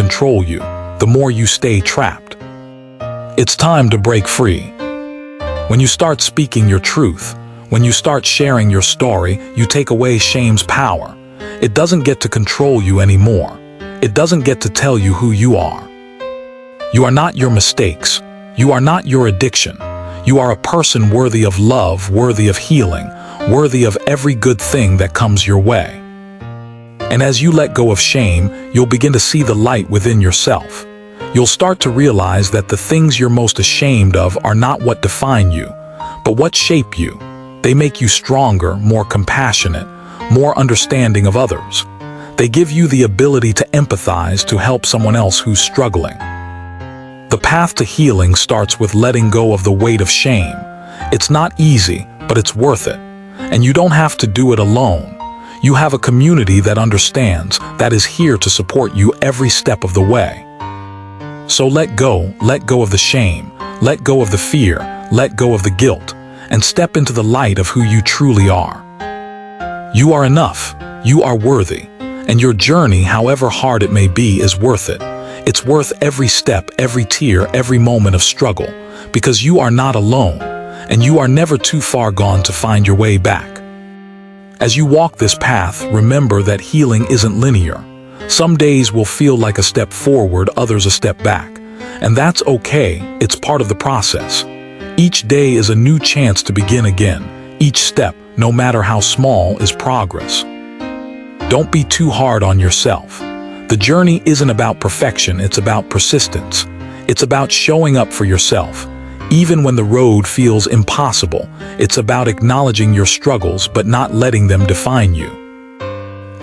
control you, the more you stay trapped. It's time to break free. When you start speaking your truth, when you start sharing your story, you take away shame's power. It doesn't get to control you anymore. It doesn't get to tell you who you are. You are not your mistakes. You are not your addiction. You are a person worthy of love, worthy of healing, worthy of every good thing that comes your way. And as you let go of shame, you'll begin to see the light within yourself. You'll start to realize that the things you're most ashamed of are not what define you, but what shape you. They make you stronger, more compassionate, more understanding of others. They give you the ability to empathize, to help someone else who's struggling. The path to healing starts with letting go of the weight of shame. It's not easy, but it's worth it. And you don't have to do it alone. You have a community that understands, that is here to support you every step of the way. So let go of the shame, let go of the fear, let go of the guilt, and step into the light of who you truly are. You are enough, you are worthy, and your journey, however hard it may be, is worth it. It's worth every step, every tear, every moment of struggle, because you are not alone, and you are never too far gone to find your way back. As you walk this path, remember that healing isn't linear. Some days will feel like a step forward, others a step back, and that's okay, it's part of the process. Each day is a new chance to begin again. Each step, no matter how small, is progress. Don't be too hard on yourself. The journey isn't about perfection, it's about persistence. It's about showing up for yourself. Even when the road feels impossible, it's about acknowledging your struggles but not letting them define you.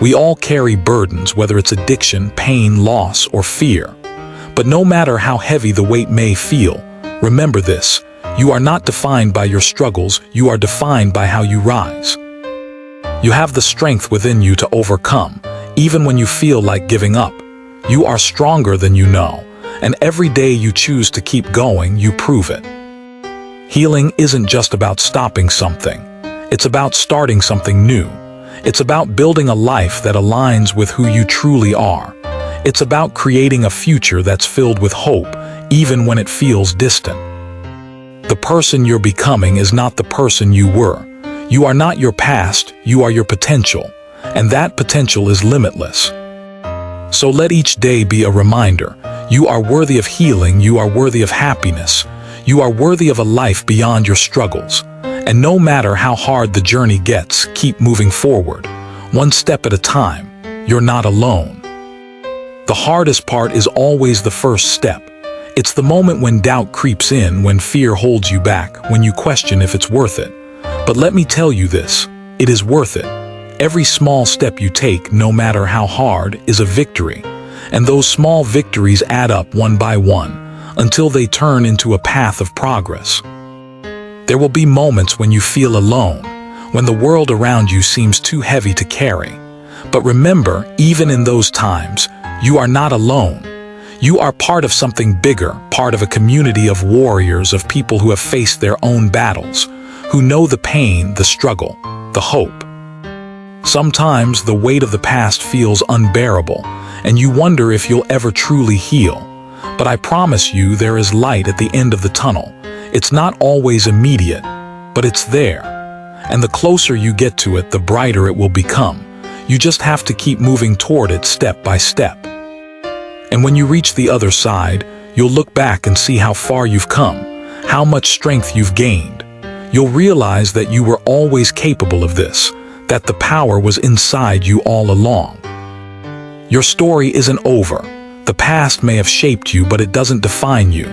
We all carry burdens, whether it's addiction, pain, loss, or fear. But no matter how heavy the weight may feel, remember this: you are not defined by your struggles, you are defined by how you rise. You have the strength within you to overcome, even when you feel like giving up. You are stronger than you know, and every day you choose to keep going, you prove it. Healing isn't just about stopping something. It's about starting something new. It's about building a life that aligns with who you truly are. It's about creating a future that's filled with hope, even when it feels distant. The person you're becoming is not the person you were. You are not your past, you are your potential, and that potential is limitless. So let each day be a reminder. You are worthy of healing, you are worthy of happiness, you are worthy of a life beyond your struggles. And no matter how hard the journey gets, keep moving forward, one step at a time. You're not alone. The hardest part is always the first step. It's the moment when doubt creeps in, when fear holds you back, when you question if it's worth it. But let me tell you this, it is worth it. Every small step you take, no matter how hard, is a victory. And those small victories add up one by one, until they turn into a path of progress. There will be moments when you feel alone, when the world around you seems too heavy to carry. But remember, even in those times, you are not alone. You are part of something bigger, part of a community of warriors, of people who have faced their own battles, who know the pain, the struggle, the hope. Sometimes the weight of the past feels unbearable, and you wonder if you'll ever truly heal. But I promise you there is light at the end of the tunnel. It's not always immediate, but it's there. And the closer you get to it, the brighter it will become. You just have to keep moving toward it step by step. And when you reach the other side, you'll look back and see how far you've come, how much strength you've gained. You'll realize that you were always capable of this, that the power was inside you all along. Your story isn't over. The past may have shaped you, but it doesn't define you.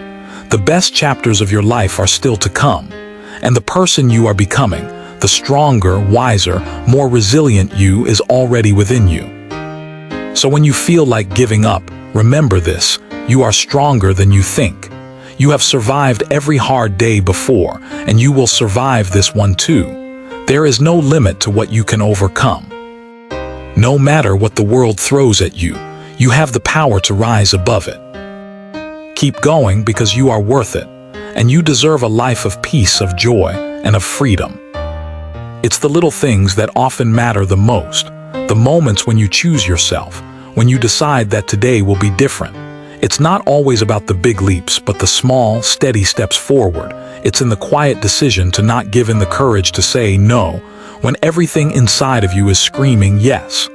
The best chapters of your life are still to come, and the person you are becoming, the stronger, wiser, more resilient you, is already within you. So when you feel like giving up, remember this: you are stronger than you think. You have survived every hard day before, and you will survive this one too. There is no limit to what you can overcome. No matter what the world throws at you, you have the power to rise above it. Keep going, because you are worth it, and you deserve a life of peace, of joy, and of freedom. It's the little things that often matter the most, the moments when you choose yourself, when you decide that today will be different. It's not always about the big leaps, but the small, steady steps forward. It's in the quiet decision to not give in the courage to say no when everything inside of you is screaming yes.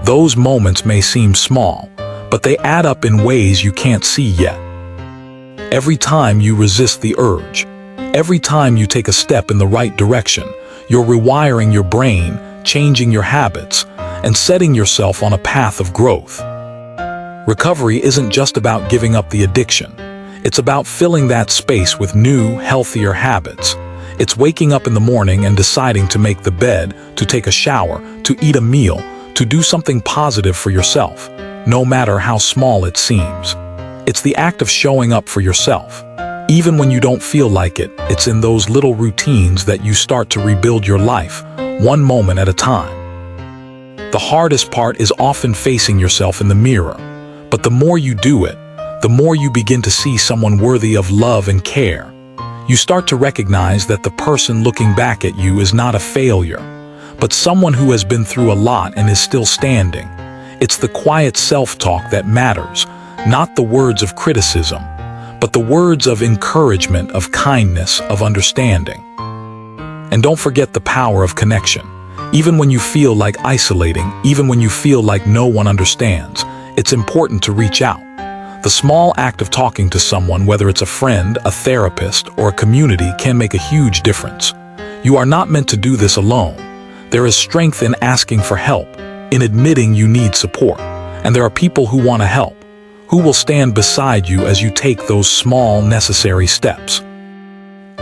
Those moments may seem small, but they add up in ways you can't see yet. Every time you resist the urge, every time you take a step in the right direction, you're rewiring your brain, changing your habits, and setting yourself on a path of growth. Recovery isn't just about giving up the addiction. It's about filling that space with new, healthier habits. It's waking up in the morning and deciding to make the bed, to take a shower, to eat a meal, to do something positive for yourself, no matter how small it seems. It's the act of showing up for yourself. Even when you don't feel like it, it's in those little routines that you start to rebuild your life, one moment at a time. The hardest part is often facing yourself in the mirror. But the more you do it, the more you begin to see someone worthy of love and care. You start to recognize that the person looking back at you is not a failure, but someone who has been through a lot and is still standing. It's the quiet self-talk that matters, not the words of criticism, but the words of encouragement, of kindness, of understanding. And don't forget the power of connection. Even when you feel like isolating, even when you feel like no one understands, it's important to reach out. The small act of talking to someone, whether it's a friend, a therapist, or a community, can make a huge difference. You are not meant to do this alone. There is strength in asking for help, in admitting you need support. And there are people who want to help, who will stand beside you as you take those small, necessary steps.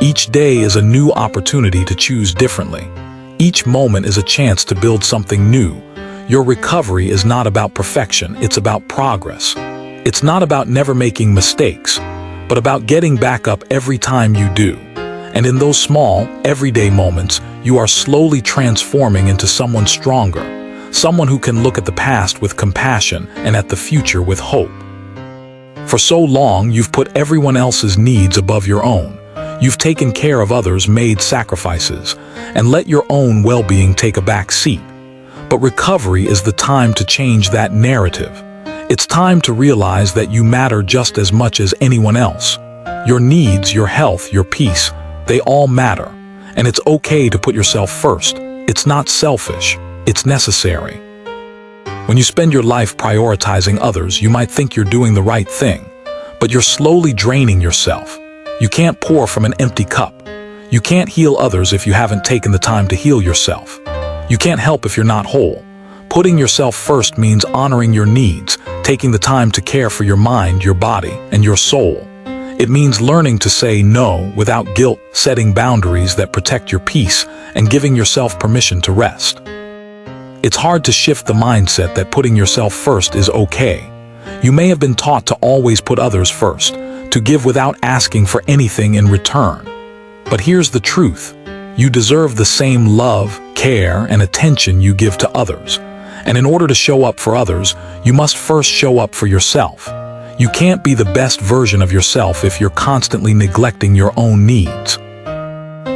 Each day is a new opportunity to choose differently. Each moment is a chance to build something new. Your recovery is not about perfection, it's about progress. It's not about never making mistakes, but about getting back up every time you do. And in those small, everyday moments, you are slowly transforming into someone stronger, someone who can look at the past with compassion and at the future with hope. For so long, you've put everyone else's needs above your own. You've taken care of others, made sacrifices, and let your own well-being take a back seat. But recovery is the time to change that narrative. It's time to realize that you matter just as much as anyone else. Your needs, your health, your peace, they all matter. And it's okay to put yourself first. It's not selfish, it's necessary. When you spend your life prioritizing others, you might think you're doing the right thing, but you're slowly draining yourself. You can't pour from an empty cup. You can't heal others if you haven't taken the time to heal yourself. You can't help if you're not whole. Putting yourself first means honoring your needs, taking the time to care for your mind, your body, and your soul. It means learning to say no without guilt, setting boundaries that protect your peace, and giving yourself permission to rest. It's hard to shift the mindset that putting yourself first is okay. You may have been taught to always put others first, to give without asking for anything in return. But here's the truth. You deserve the same love, care, and attention you give to others. And in order to show up for others, you must first show up for yourself. You can't be the best version of yourself if you're constantly neglecting your own needs.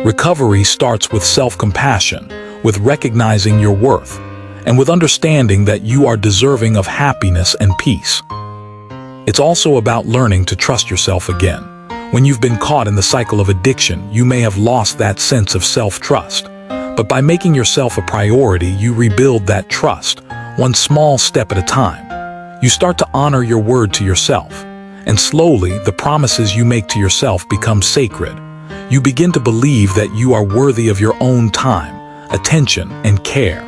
Recovery starts with self-compassion, with recognizing your worth, and with understanding that you are deserving of happiness and peace. It's also about learning to trust yourself again. When you've been caught in the cycle of addiction, you may have lost that sense of self-trust. But by making yourself a priority, you rebuild that trust, one small step at a time. You start to honor your word to yourself, and slowly the promises you make to yourself become sacred. You begin to believe that you are worthy of your own time, attention, and care.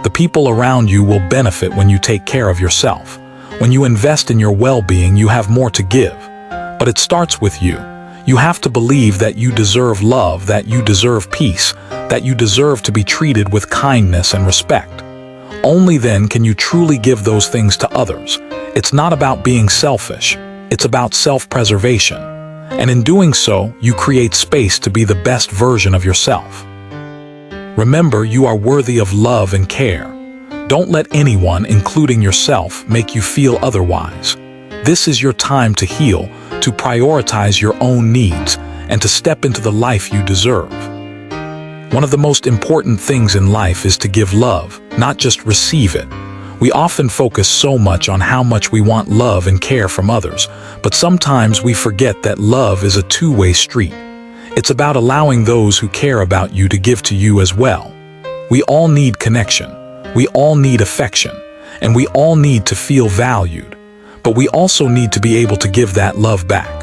The people around you will benefit when you take care of yourself. When you invest in your well-being, you have more to give. But it starts with you. You have to believe that you deserve love, that you deserve peace, that you deserve to be treated with kindness and respect. Only then can you truly give those things to others. It's not about being selfish. It's about self-preservation. And in doing so, you create space to be the best version of yourself. Remember, you are worthy of love and care. Don't let anyone, including yourself, make you feel otherwise. This is your time to heal, to prioritize your own needs, and to step into the life you deserve. One of the most important things in life is to give love, not just receive it. We often focus so much on how much we want love and care from others, but sometimes we forget that love is a two-way street. It's about allowing those who care about you to give to you as well. We all need connection, we all need affection, and we all need to feel valued, but we also need to be able to give that love back.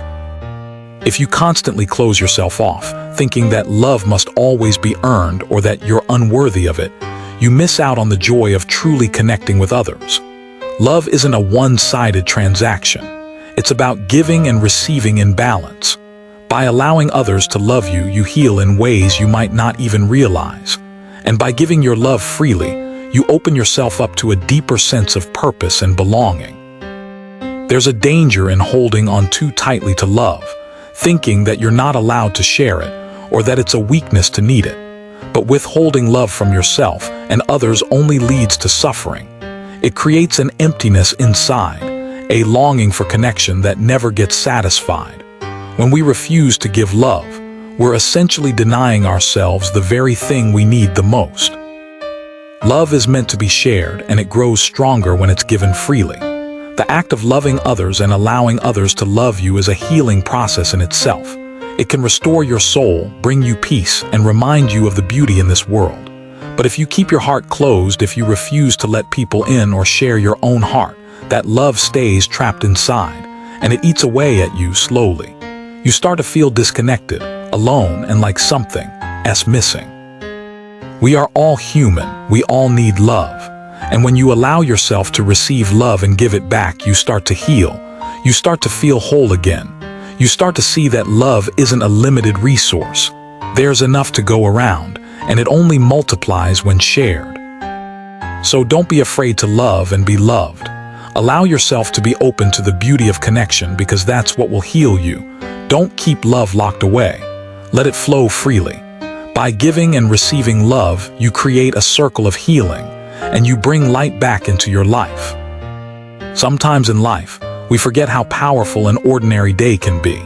If you constantly close yourself off, thinking that love must always be earned or that you're unworthy of it, you miss out on the joy of truly connecting with others. Love isn't a one-sided transaction. It's about giving and receiving in balance. By allowing others to love you, you heal in ways you might not even realize. And by giving your love freely, you open yourself up to a deeper sense of purpose and belonging. There's a danger in holding on too tightly to love, thinking that you're not allowed to share it or that it's a weakness to need it. But withholding love from yourself and others only leads to suffering. It creates an emptiness inside, a longing for connection that never gets satisfied. When we refuse to give love, we're essentially denying ourselves the very thing we need the most. Love is meant to be shared, and it grows stronger when it's given freely. The act of loving others and allowing others to love you is a healing process in itself. It can restore your soul, bring you peace, and remind you of the beauty in this world. But if you keep your heart closed, if you refuse to let people in or share your own heart, that love stays trapped inside, and it eats away at you slowly. You start to feel disconnected, alone, and like something is missing. We are all human, we all need love. And when you allow yourself to receive love and give it back, you start to heal. You start to feel whole again. You start to see that love isn't a limited resource. There's enough to go around, and it only multiplies when shared. So don't be afraid to love and be loved. Allow yourself to be open to the beauty of connection, because that's what will heal you. Don't keep love locked away. Let it flow freely. By giving and receiving love, you create a circle of healing, and you bring light back into your life. Sometimes in life, we forget how powerful an ordinary day can be.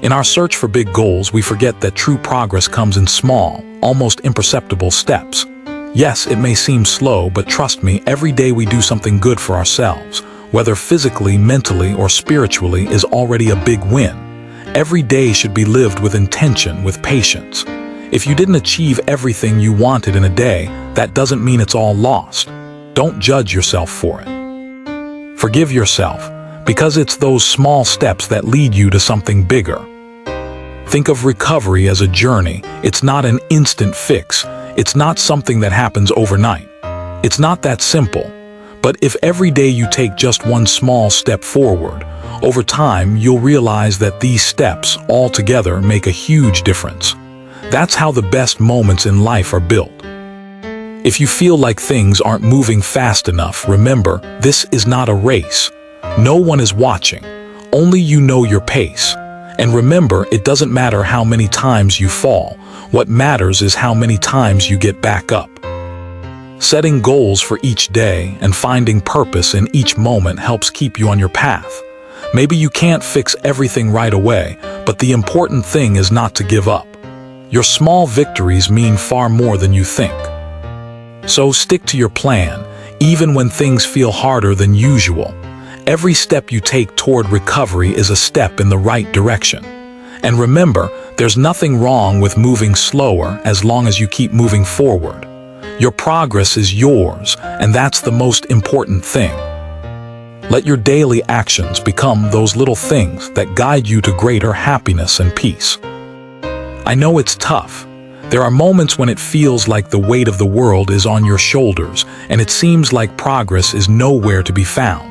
In our search for big goals, we forget that true progress comes in small, almost imperceptible steps. Yes, it may seem slow, but trust me, every day we do something good for ourselves, whether physically, mentally, or spiritually, is already a big win. Every day should be lived with intention, with patience. If you didn't achieve everything you wanted in a day, that doesn't mean it's all lost. Don't judge yourself for it. Forgive yourself, because it's those small steps that lead you to something bigger. Think of recovery as a journey. It's not an instant fix. It's not something that happens overnight. It's not that simple. But if every day you take just one small step forward, over time you'll realize that these steps all together make a huge difference. That's how the best moments in life are built. If you feel like things aren't moving fast enough, remember, this is not a race. No one is watching. Only you know your pace. And remember, it doesn't matter how many times you fall. What matters is how many times you get back up. Setting goals for each day and finding purpose in each moment helps keep you on your path. Maybe you can't fix everything right away, but the important thing is not to give up. Your small victories mean far more than you think. So stick to your plan, even when things feel harder than usual. Every step you take toward recovery is a step in the right direction. And remember, there's nothing wrong with moving slower as long as you keep moving forward. Your progress is yours, and that's the most important thing. Let your daily actions become those little things that guide you to greater happiness and peace. I know it's tough. There are moments when it feels like the weight of the world is on your shoulders, and it seems like progress is nowhere to be found.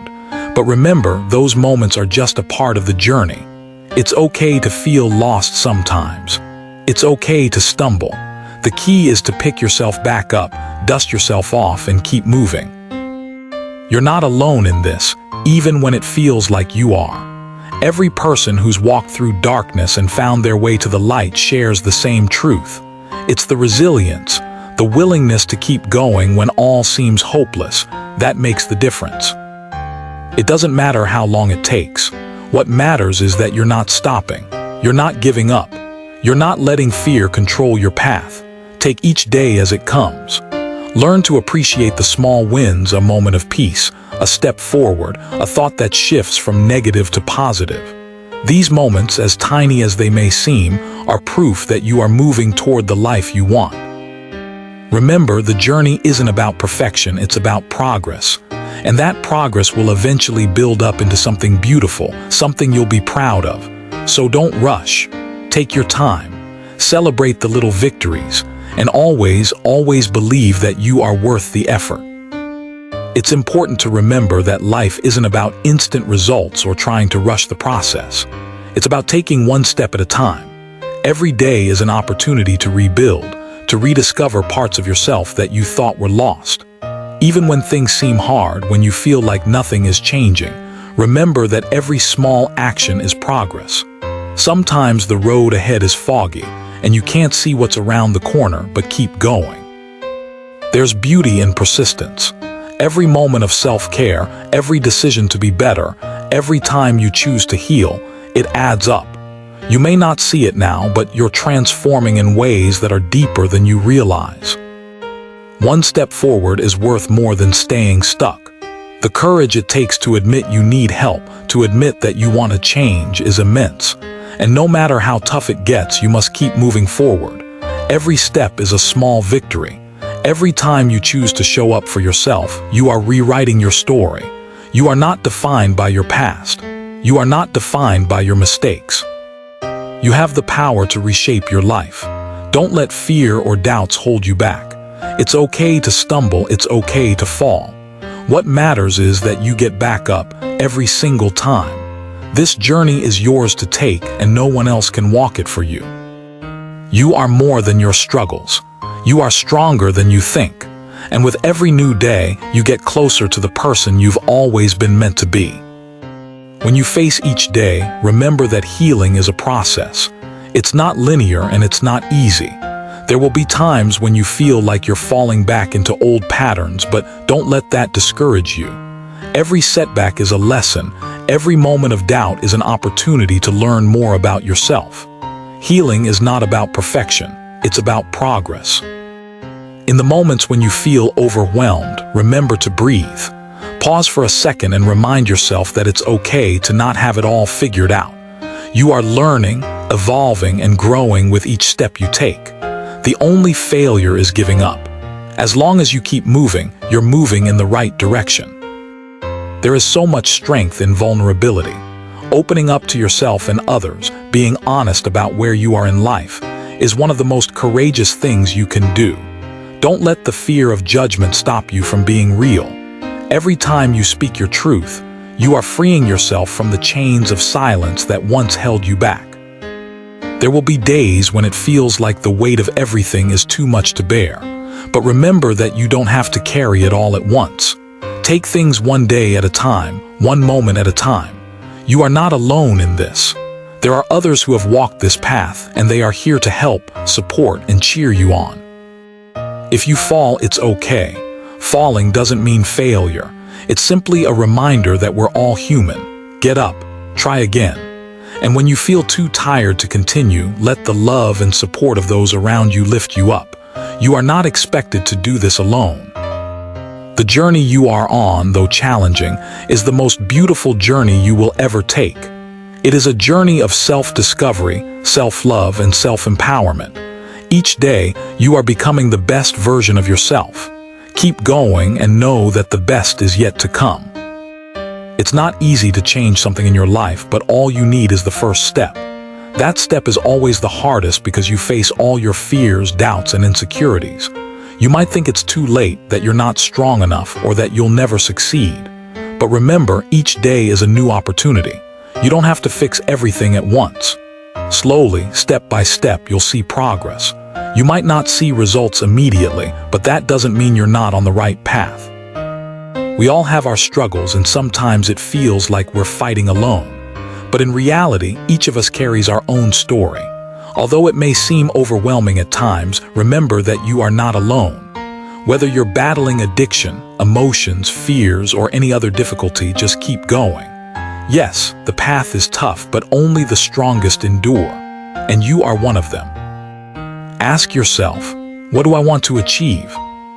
But remember, those moments are just a part of the journey. It's okay to feel lost sometimes. It's okay to stumble. The key is to pick yourself back up, dust yourself off, and keep moving. You're not alone in this, even when it feels like you are. Every person who's walked through darkness and found their way to the light shares the same truth. It's the resilience, the willingness to keep going when all seems hopeless, that makes the difference. It doesn't matter how long it takes. What matters is that you're not stopping. You're not giving up. You're not letting fear control your path. Take each day as it comes. Learn to appreciate the small wins, a moment of peace, a step forward, a thought that shifts from negative to positive. These moments, as tiny as they may seem, are proof that you are moving toward the life you want. Remember, the journey isn't about perfection, it's about progress. And that progress will eventually build up into something beautiful, something you'll be proud of. So don't rush. Take your time. Celebrate the little victories. And always believe that you are worth the effort. It's important to remember that life isn't about instant results or trying to rush the process. It's about taking one step at a time. Every day is an opportunity to rebuild, to rediscover parts of yourself that you thought were lost. Even when things seem hard, when you feel like nothing is changing, remember that every small action is progress. Sometimes the road ahead is foggy, and you can't see what's around the corner, but keep going. There's beauty in persistence. Every moment of self-care, every decision to be better, every time you choose to heal, it adds up. You may not see it now, but you're transforming in ways that are deeper than you realize. One step forward is worth more than staying stuck. The courage it takes to admit you need help, to admit that you want to change, is immense. And no matter how tough it gets, you must keep moving forward. Every step is a small victory. Every time you choose to show up for yourself, you are rewriting your story. You are not defined by your past. You are not defined by your mistakes. You have the power to reshape your life. Don't let fear or doubts hold you back. It's okay to stumble, it's okay to fall. What matters is that you get back up every single time. This journey is yours to take, and no one else can walk it for you. You are more than your struggles. You are stronger than you think. And with every new day, you get closer to the person you've always been meant to be. When you face each day, remember that healing is a process. It's not linear and it's not easy. There will be times when you feel like you're falling back into old patterns, but don't let that discourage you. Every setback is a lesson. Every moment of doubt is an opportunity to learn more about yourself. Healing is not about perfection, it's about progress. In the moments when you feel overwhelmed, remember to breathe. Pause for a second and remind yourself that it's okay to not have it all figured out. You are learning, evolving, and growing with each step you take. The only failure is giving up. As long as you keep moving, you're moving in the right direction. There is so much strength in vulnerability. Opening up to yourself and others, being honest about where you are in life, is one of the most courageous things you can do. Don't let the fear of judgment stop you from being real. Every time you speak your truth, you are freeing yourself from the chains of silence that once held you back. There will be days when it feels like the weight of everything is too much to bear, but remember that you don't have to carry it all at once. Take things one day at a time, one moment at a time. You are not alone in this. There are others who have walked this path, and they are here to help, support, and cheer you on. If you fall, it's okay. Falling doesn't mean failure. It's simply a reminder that we're all human. Get up, try again. And when you feel too tired to continue, let the love and support of those around you lift you up. You are not expected to do this alone. The journey you are on, though challenging, is the most beautiful journey you will ever take. It is a journey of self-discovery, self-love, and self-empowerment. Each day, you are becoming the best version of yourself. Keep going and know that the best is yet to come. It's not easy to change something in your life, but all you need is the first step. That step is always the hardest because you face all your fears, doubts, and insecurities. You might think it's too late, that you're not strong enough, or that you'll never succeed. But remember, each day is a new opportunity. You don't have to fix everything at once. Slowly, step by step, you'll see progress. You might not see results immediately, but that doesn't mean you're not on the right path. We all have our struggles, and sometimes it feels like we're fighting alone. But in reality, each of us carries our own story. Although it may seem overwhelming at times, remember that you are not alone. Whether you're battling addiction, emotions, fears, or any other difficulty, just keep going. Yes, the path is tough, but only the strongest endure, and you are one of them. Ask yourself, what do I want to achieve?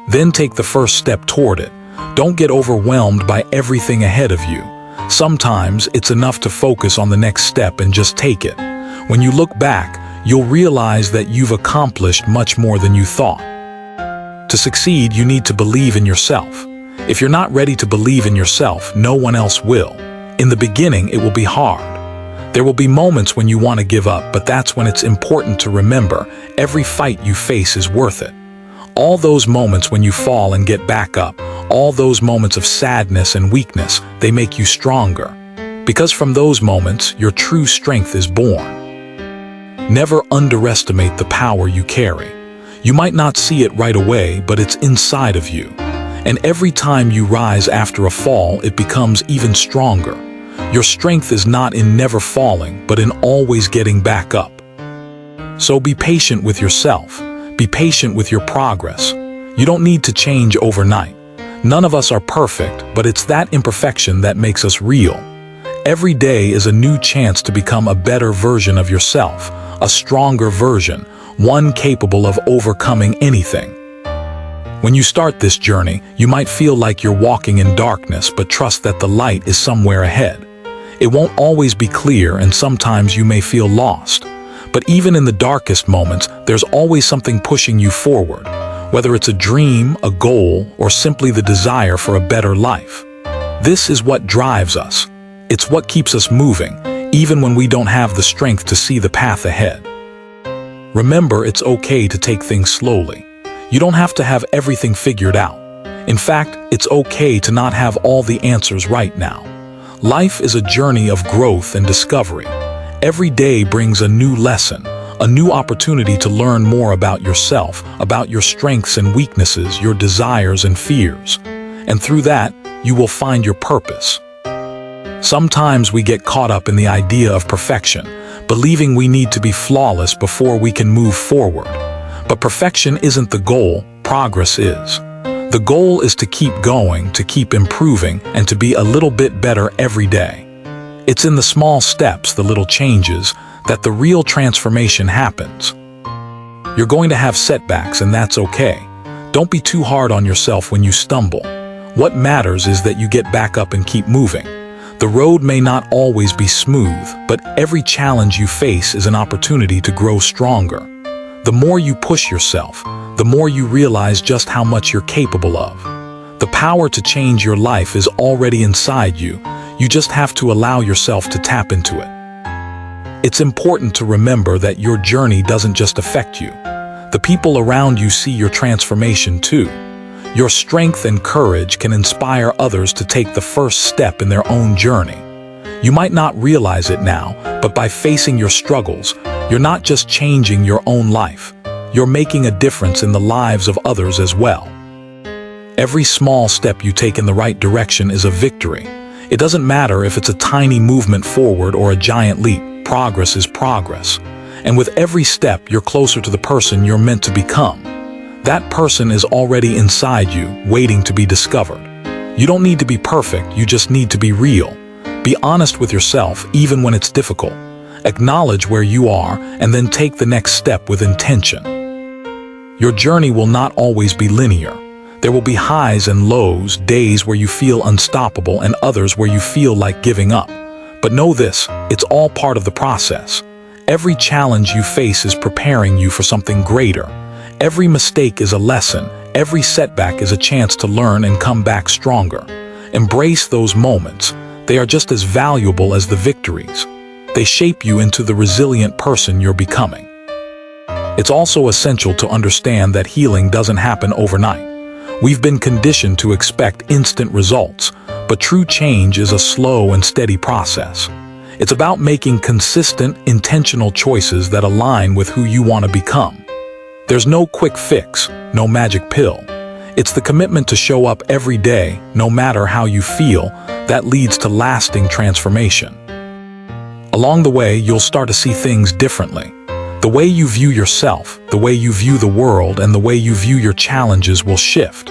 Then take the first step toward it. Don't get overwhelmed by everything ahead of you. Sometimes it's enough to focus on the next step and just take it. When you look back, you'll realize that you've accomplished much more than you thought. To succeed, you need to believe in yourself. If you're not ready to believe in yourself, no one else will. In the beginning, it will be hard. There will be moments when you want to give up, but that's when it's important to remember every fight you face is worth it. All those moments when you fall and get back up, all those moments of sadness and weakness, they make you stronger. Because from those moments, your true strength is born. Never underestimate the power you carry. You might not see it right away, but it's inside of you. And every time you rise after a fall, it becomes even stronger. Your strength is not in never falling, but in always getting back up. So be patient with yourself. Be patient with your progress. You don't need to change overnight. None of us are perfect, but it's that imperfection that makes us real. Every day is a new chance to become a better version of yourself, a stronger version, one capable of overcoming anything. When you start this journey, you might feel like you're walking in darkness, but trust that the light is somewhere ahead. It won't always be clear, and sometimes you may feel lost. But even in the darkest moments, there's always something pushing you forward, whether it's a dream, a goal, or simply the desire for a better life. This is what drives us. It's what keeps us moving, even when we don't have the strength to see the path ahead. Remember, it's okay to take things slowly. You don't have to have everything figured out. In fact, it's okay to not have all the answers right now. Life is a journey of growth and discovery. Every day brings a new lesson, a new opportunity to learn more about yourself, about your strengths and weaknesses, your desires and fears. And through that, you will find your purpose. Sometimes we get caught up in the idea of perfection, believing we need to be flawless before we can move forward. But perfection isn't the goal, progress is. The goal is to keep going, to keep improving, and to be a little bit better every day. It's in the small steps, the little changes, that the real transformation happens. You're going to have setbacks, and that's okay. Don't be too hard on yourself when you stumble. What matters is that you get back up and keep moving. The road may not always be smooth, but every challenge you face is an opportunity to grow stronger. The more you push yourself, the more you realize just how much you're capable of. The power to change your life is already inside you. You just have to allow yourself to tap into it. It's important to remember that your journey doesn't just affect you. The people around you see your transformation too. Your strength and courage can inspire others to take the first step in their own journey. You might not realize it now, but by facing your struggles, you're not just changing your own life. You're making a difference in the lives of others as well. Every small step you take in the right direction is a victory. It doesn't matter if it's a tiny movement forward or a giant leap. Progress is progress. And with every step, you're closer to the person you're meant to become. That person is already inside you, waiting to be discovered. You don't need to be perfect, you just need to be real. Be honest with yourself, even when it's difficult. Acknowledge where you are, and then take the next step with intention. Your journey will not always be linear. There will be highs and lows, days where you feel unstoppable and others where you feel like giving up. But know this, it's all part of the process. Every challenge you face is preparing you for something greater. Every mistake is a lesson. Every setback is a chance to learn and come back stronger. Embrace those moments. They are just as valuable as the victories. They shape you into the resilient person you're becoming. It's also essential to understand that healing doesn't happen overnight. We've been conditioned to expect instant results, but true change is a slow and steady process. It's about making consistent, intentional choices that align with who you want to become. There's no quick fix, no magic pill. It's the commitment to show up every day, no matter how you feel, that leads to lasting transformation. Along the way, you'll start to see things differently. The way you view yourself, the way you view the world, and the way you view your challenges will shift.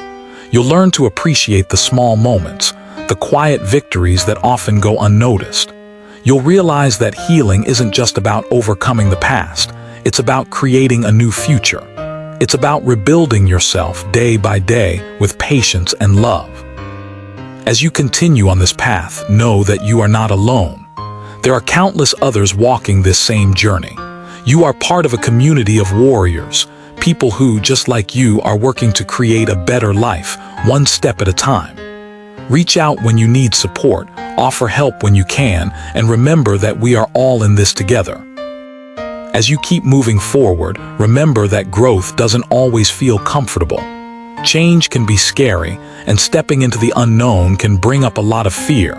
You'll learn to appreciate the small moments, the quiet victories that often go unnoticed. You'll realize that healing isn't just about overcoming the past, it's about creating a new future. It's about rebuilding yourself day by day with patience and love. As you continue on this path, know that you are not alone. There are countless others walking this same journey. You are part of a community of warriors, people who, just like you, are working to create a better life, one step at a time. Reach out when you need support, offer help when you can, and remember that we are all in this together. As you keep moving forward, remember that growth doesn't always feel comfortable. Change can be scary, and stepping into the unknown can bring up a lot of fear.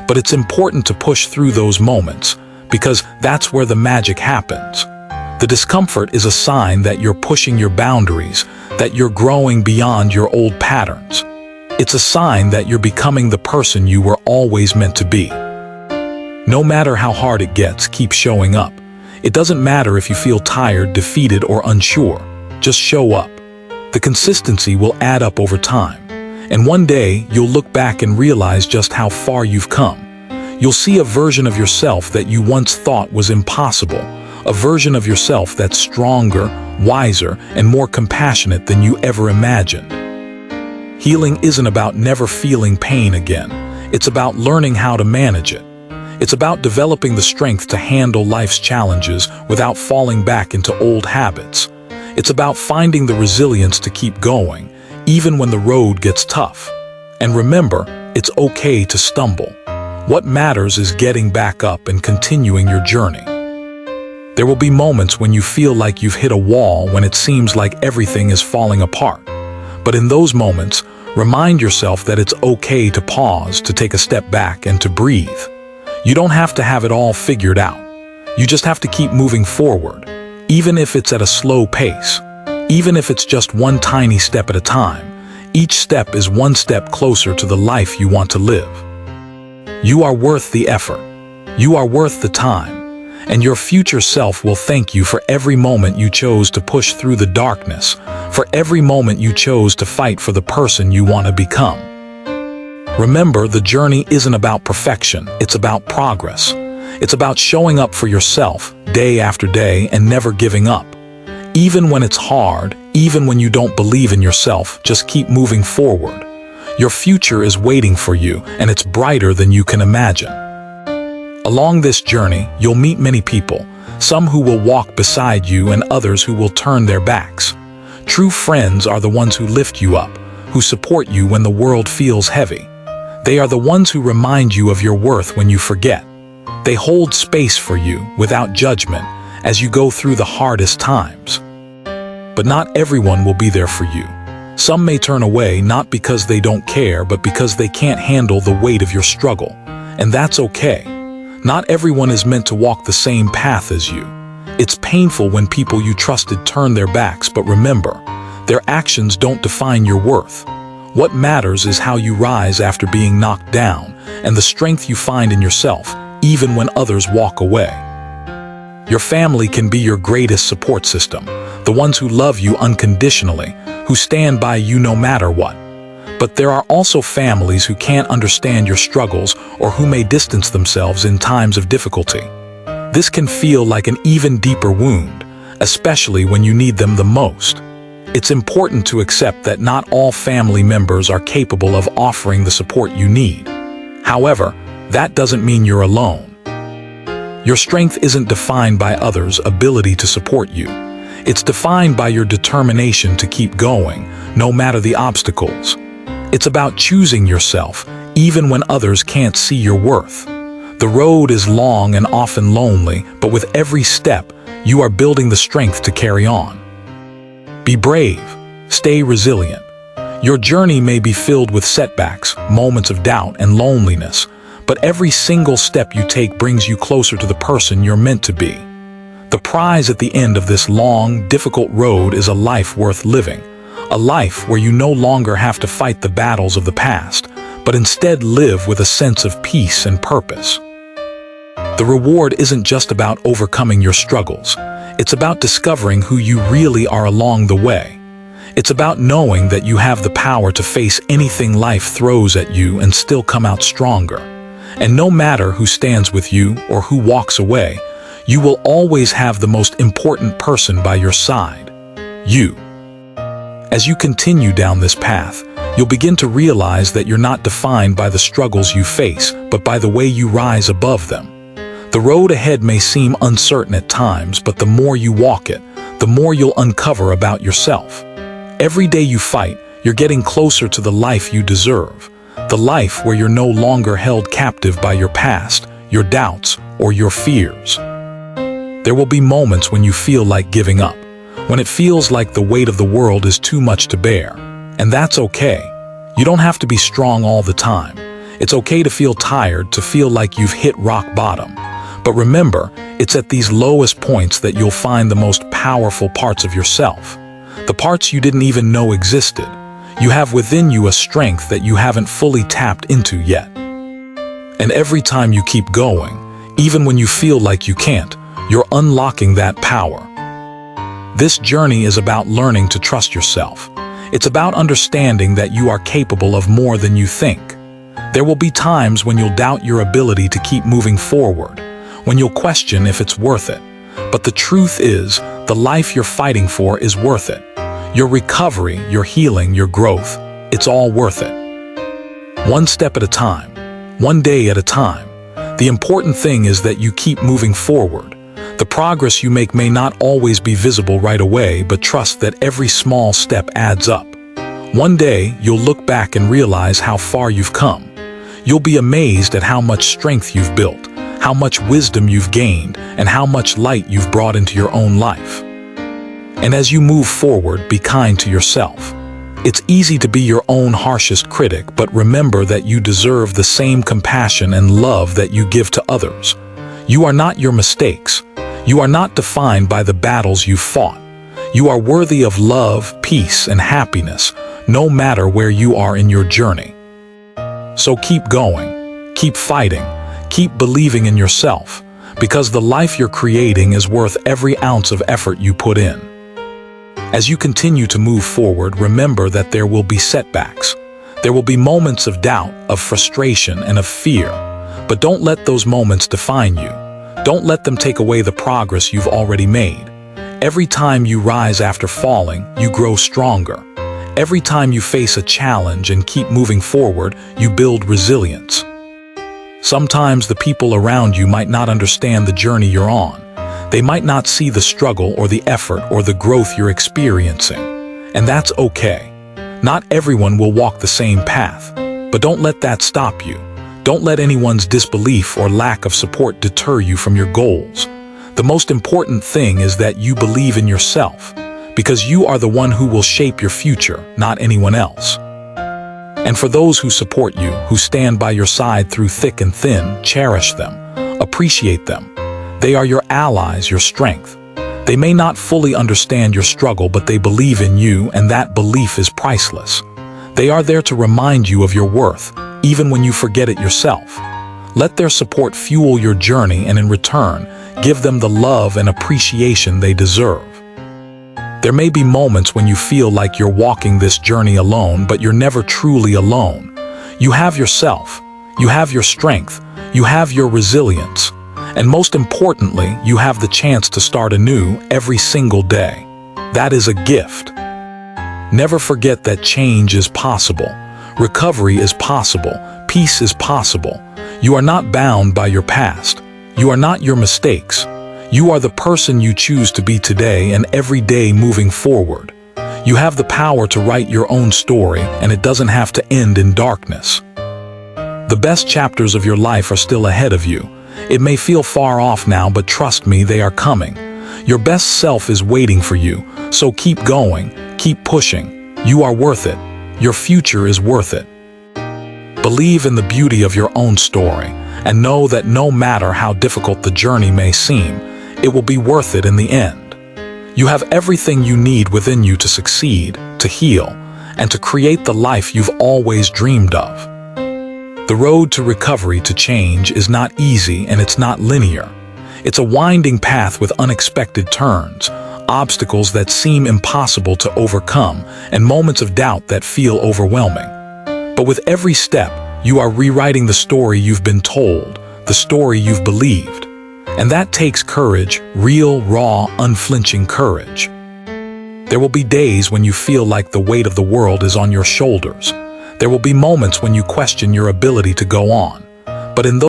But it's important to push through those moments, because that's where the magic happens. The discomfort is a sign that you're pushing your boundaries, that you're growing beyond your old patterns. It's a sign that you're becoming the person you were always meant to be. No matter how hard it gets, keep showing up. It doesn't matter if you feel tired, defeated, or unsure. Just show up. The consistency will add up over time. And one day, you'll look back and realize just how far you've come. You'll see a version of yourself that you once thought was impossible. A version of yourself that's stronger, wiser, and more compassionate than you ever imagined. Healing isn't about never feeling pain again. It's about learning how to manage it. It's about developing the strength to handle life's challenges without falling back into old habits. It's about finding the resilience to keep going, even when the road gets tough. And remember, it's okay to stumble. What matters is getting back up and continuing your journey. There will be moments when you feel like you've hit a wall, when it seems like everything is falling apart. But in those moments, remind yourself that it's okay to pause, to take a step back, and to breathe. You don't have to have it all figured out. You just have to keep moving forward, even if it's at a slow pace, even if it's just one tiny step at a time. Each step is one step closer to the life you want to live. You are worth the effort. You are worth the time. And your future self will thank you for every moment you chose to push through the darkness, for every moment you chose to fight for the person you want to become. Remember, the journey isn't about perfection, it's about progress. It's about showing up for yourself, day after day, and never giving up. Even when it's hard, even when you don't believe in yourself, just keep moving forward. Your future is waiting for you, and it's brighter than you can imagine. Along this journey, you'll meet many people, some who will walk beside you and others who will turn their backs. True friends are the ones who lift you up, who support you when the world feels heavy. They are the ones who remind you of your worth when you forget. They hold space for you without judgment as you go through the hardest times. But not everyone will be there for you. Some may turn away not because they don't care, but because they can't handle the weight of your struggle. And that's okay. Not everyone is meant to walk the same path as you. It's painful when people you trusted turn their backs, but remember, their actions don't define your worth. What matters is how you rise after being knocked down, and the strength you find in yourself, even when others walk away. Your family can be your greatest support system, the ones who love you unconditionally, who stand by you no matter what. But there are also families who can't understand your struggles or who may distance themselves in times of difficulty. This can feel like an even deeper wound, especially when you need them the most. It's important to accept that not all family members are capable of offering the support you need. However, that doesn't mean you're alone. Your strength isn't defined by others' ability to support you. It's defined by your determination to keep going, no matter the obstacles. It's about choosing yourself, even when others can't see your worth. The road is long and often lonely, but with every step, you are building the strength to carry on. Be brave. Stay resilient. Your journey may be filled with setbacks, moments of doubt, and loneliness, but every single step you take brings you closer to the person you're meant to be. The prize at the end of this long, difficult road is a life worth living, a life where you no longer have to fight the battles of the past, but instead live with a sense of peace and purpose. The reward isn't just about overcoming your struggles. It's about discovering who you really are along the way. It's about knowing that you have the power to face anything life throws at you and still come out stronger. And no matter who stands with you or who walks away, you will always have the most important person by your side. You. As you continue down this path, you'll begin to realize that you're not defined by the struggles you face, but by the way you rise above them. The road ahead may seem uncertain at times, but the more you walk it, the more you'll uncover about yourself. Every day you fight, you're getting closer to the life you deserve. The life where you're no longer held captive by your past, your doubts, or your fears. There will be moments when you feel like giving up, when it feels like the weight of the world is too much to bear. And that's okay. You don't have to be strong all the time. It's okay to feel tired, to feel like you've hit rock bottom. But remember, it's at these lowest points that you'll find the most powerful parts of yourself. The parts you didn't even know existed. You have within you a strength that you haven't fully tapped into yet. And every time you keep going, even when you feel like you can't, you're unlocking that power. This journey is about learning to trust yourself. It's about understanding that you are capable of more than you think. There will be times when you'll doubt your ability to keep moving forward, when you'll question if it's worth it. But the truth is, the life you're fighting for is worth it. Your recovery, your healing, your growth, it's all worth it. One step at a time, one day at a time. The important thing is that you keep moving forward. The progress you make may not always be visible right away, but trust that every small step adds up. One day, you'll look back and realize how far you've come. You'll be amazed at how much strength you've built, how much wisdom you've gained, and how much light you've brought into your own life. And as you move forward, be kind to yourself. It's easy to be your own harshest critic, but remember that you deserve the same compassion and love that you give to others. You are not your mistakes. You are not defined by the battles you've fought. You are worthy of love, peace, and happiness, no matter where you are in your journey. So keep going, keep fighting, keep believing in yourself, because the life you're creating is worth every ounce of effort you put in. As you continue to move forward, remember that there will be setbacks. There will be moments of doubt, of frustration, and of fear. But don't let those moments define you. Don't let them take away the progress you've already made. Every time you rise after falling, you grow stronger. Every time you face a challenge and keep moving forward, you build resilience. Sometimes the people around you might not understand the journey you're on. They might not see the struggle or the effort or the growth you're experiencing. And that's okay. Not everyone will walk the same path, but don't let that stop you. Don't let anyone's disbelief or lack of support deter you from your goals. The most important thing is that you believe in yourself, because you are the one who will shape your future, not anyone else. And for those who support you, who stand by your side through thick and thin, cherish them, appreciate them. They are your allies, your strength. They may not fully understand your struggle, but they believe in you, and that belief is priceless. They are there to remind you of your worth, even when you forget it yourself. Let their support fuel your journey, and in return, give them the love and appreciation they deserve. There may be moments when you feel like you're walking this journey alone, but you're never truly alone. You have yourself, you have your strength, you have your resilience, and most importantly, you have the chance to start anew every single day. That is a gift. Never forget that change is possible. Recovery is possible. Peace is possible. You are not bound by your past. You are not your mistakes. You are the person you choose to be today and every day moving forward. You have the power to write your own story, and it doesn't have to end in darkness. The best chapters of your life are still ahead of you. It may feel far off now, but trust me, they are coming. Your best self is waiting for you, so keep going, keep pushing. You are worth it. Your future is worth it. Believe in the beauty of your own story, and know that no matter how difficult the journey may seem, it will be worth it in the end. You have everything you need within you to succeed, to heal, and to create the life you've always dreamed of. The road to recovery, to change, is not easy, and it's not linear. It's a winding path with unexpected turns, obstacles that seem impossible to overcome, and moments of doubt that feel overwhelming. But with every step, you are rewriting the story you've been told, the story you've believed. And that takes courage, real, raw, unflinching courage. There will be days when you feel like the weight of the world is on your shoulders. There will be moments when you question your ability to go on. But in those